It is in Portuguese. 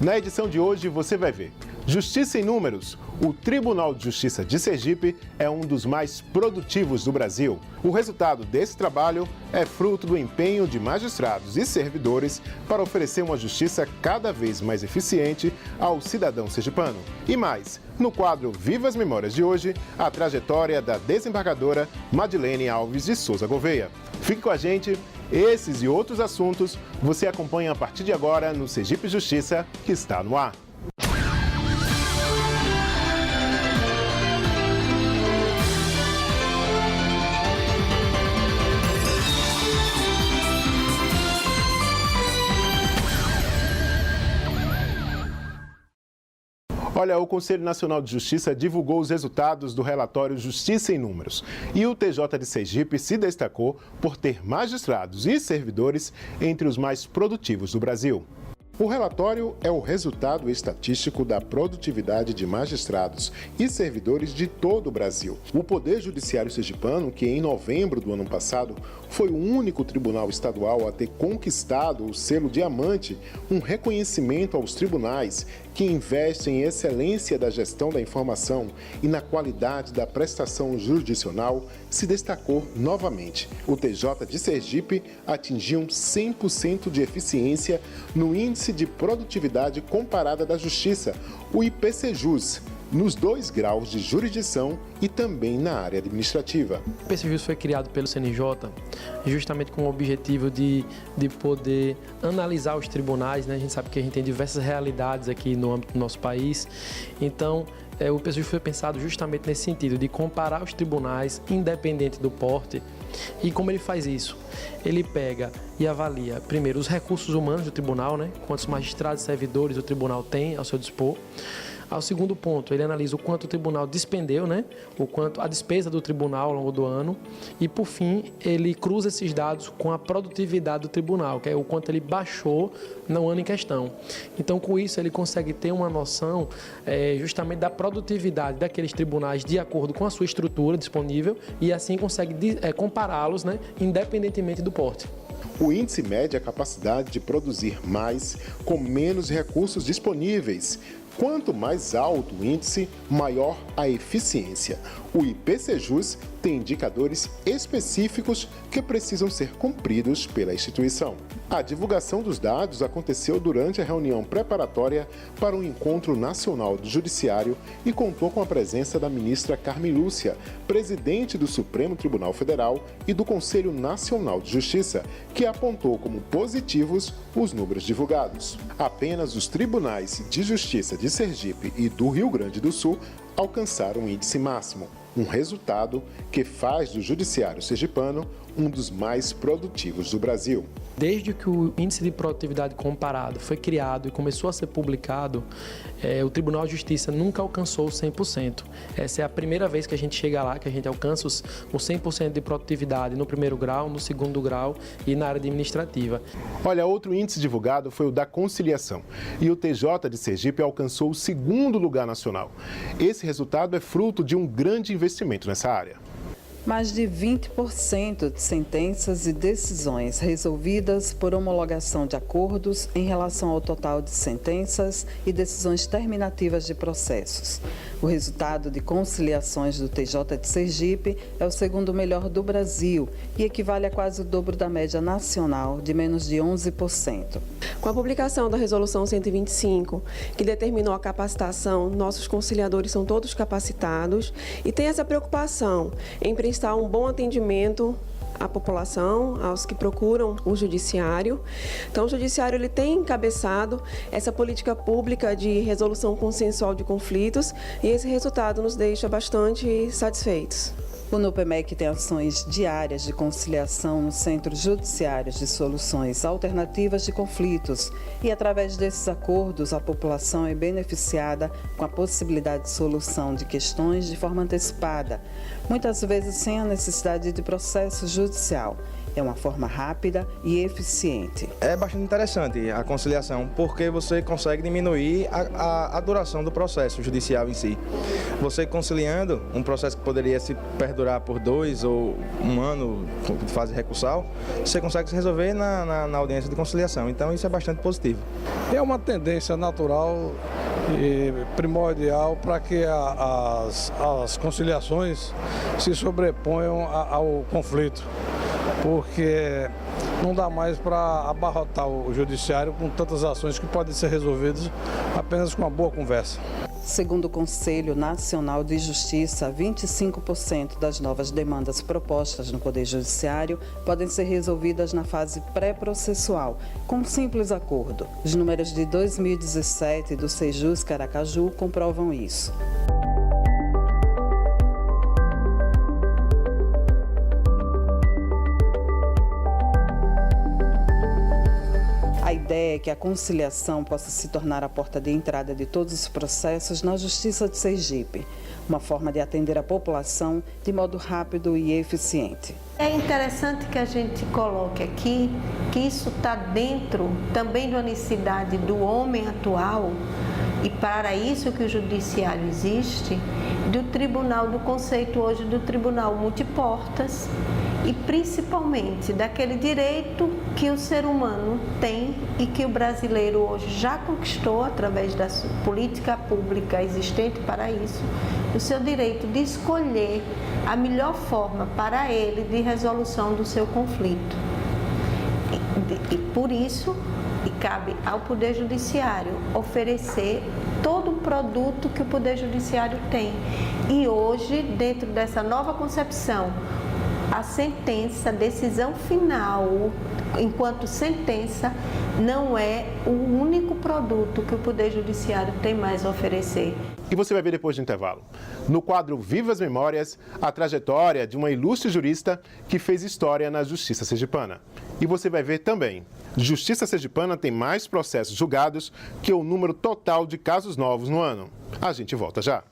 Na edição de hoje você vai ver Justiça em Números. O Tribunal de Justiça de Sergipe é um dos mais produtivos do Brasil. O resultado desse trabalho é fruto do empenho de magistrados e servidores para oferecer uma justiça cada vez mais eficiente ao cidadão sergipano. E mais, no quadro Viva as Memórias de hoje, a trajetória da desembargadora Madilene Alves de Souza Gouveia. Fique com a gente. Esses e outros assuntos você acompanha a partir de agora no Sergipe Justiça, que está no ar. Olha, o Conselho Nacional de Justiça divulgou os resultados do relatório Justiça em Números. E o TJ de Sergipe se destacou por ter magistrados e servidores entre os mais produtivos do Brasil. O relatório é o resultado estatístico da produtividade de magistrados e servidores de todo o Brasil. O Poder Judiciário Sergipano, que em novembro do ano passado foi o único tribunal estadual a ter conquistado o selo diamante, um reconhecimento aos tribunais que investem em excelência da gestão da informação e na qualidade da prestação jurisdicional, se destacou novamente. O TJ de Sergipe atingiu 100% de eficiência no Índice de Produtividade Comparada da Justiça, o IPCJUS, nos 2 graus de jurisdição e também na área administrativa. O IPCJUS foi criado pelo CNJ justamente com o objetivo de poder analisar os tribunais, né? A gente sabe que a gente tem diversas realidades aqui no âmbito do nosso país, então o IPCJUS foi pensado justamente nesse sentido, de comparar os tribunais, independente do porte. E como ele faz isso? Ele pega e avalia, primeiro, os recursos humanos do tribunal, né? Quantos magistrados e servidores o tribunal tem ao seu dispor. Ao segundo ponto, ele analisa o quanto o tribunal despendeu, né? O quanto a despesa do tribunal ao longo do ano. E, por fim, ele cruza esses dados com a produtividade do tribunal, que é o quanto ele baixou no ano em questão. Então, com isso, ele consegue ter uma noção justamente da produtividade daqueles tribunais de acordo com a sua estrutura disponível e, assim, consegue compará-los, né? Independentemente do porte. O índice mede a capacidade de produzir mais com menos recursos disponíveis. Quanto mais alto o índice, maior a eficiência. O IPCJUS tem indicadores específicos que precisam ser cumpridos pela instituição. A divulgação dos dados aconteceu durante a reunião preparatória para o Encontro Nacional do Judiciário e contou com a presença da ministra Carmen Lúcia, presidente do Supremo Tribunal Federal e do Conselho Nacional de Justiça, que apontou como positivos os números divulgados. Apenas os tribunais de justiça de Sergipe e do Rio Grande do Sul alcançaram o índice máximo, um resultado que faz do judiciário sergipano um dos mais produtivos do Brasil. Desde que o Índice de Produtividade Comparado foi criado e começou a ser publicado, o Tribunal de Justiça nunca alcançou 100%. Essa é a primeira vez que a gente chega lá, que a gente alcança o 100% de produtividade no primeiro grau, no segundo grau e na área administrativa. Olha, outro índice divulgado foi o da conciliação. E o TJ de Sergipe alcançou o 2º lugar nacional. Esse resultado é fruto de um grande investimento nessa área. Mais de 20% de sentenças e decisões resolvidas por homologação de acordos em relação ao total de sentenças e decisões terminativas de processos. O resultado de conciliações do TJ de Sergipe é o 2º melhor do Brasil e equivale a quase o dobro da média nacional, de menos de 11%. Com a publicação da Resolução 125, que determinou a capacitação, nossos conciliadores são todos capacitados e têm essa preocupação em prestar um bom atendimento à população, aos que procuram o judiciário. Então, o judiciário ele tem encabeçado essa política pública de resolução consensual de conflitos e esse resultado nos deixa bastante satisfeitos. O NUPEMEC tem ações diárias de conciliação nos centros judiciários de soluções alternativas de conflitos e, através desses acordos, a população é beneficiada com a possibilidade de solução de questões de forma antecipada, muitas vezes sem a necessidade de processo judicial. É uma forma rápida e eficiente. É bastante interessante a conciliação, porque você consegue diminuir a duração do processo judicial em si. Você conciliando um processo que poderia se perdurar por 2 ou 1 ano de fase recursal, você consegue se resolver na audiência de conciliação. Então isso é bastante positivo. É uma tendência natural e primordial para que as conciliações se sobreponham ao conflito, porque não dá mais para abarrotar o judiciário com tantas ações que podem ser resolvidas apenas com uma boa conversa. Segundo o Conselho Nacional de Justiça, 25% das novas demandas propostas no Poder Judiciário podem ser resolvidas na fase pré-processual, com um simples acordo. Os números de 2017 do Sejus Caracaju comprovam isso. A ideia é que a conciliação possa se tornar a porta de entrada de todos os processos na Justiça de Sergipe, uma forma de atender a população de modo rápido e eficiente. É interessante que a gente coloque aqui que isso está dentro também da necessidade do homem atual, e para isso que o judiciário existe, do tribunal, do conceito hoje do tribunal multiportas, e principalmente daquele direito que o ser humano tem e que o brasileiro hoje já conquistou através da política pública existente para isso, o seu direito de escolher a melhor forma para ele de resolução do seu conflito. E por isso, cabe ao Poder Judiciário oferecer todo o produto que o Poder Judiciário tem. E hoje, dentro dessa nova concepção, a sentença, a decisão final, enquanto sentença, não é o único produto que o Poder Judiciário tem mais a oferecer. E você vai ver depois do intervalo. No quadro Vivas Memórias, a trajetória de uma ilustre jurista que fez história na Justiça Sergipana. E você vai ver também, Justiça Sergipana tem mais processos julgados que o número total de casos novos no ano. A gente volta já.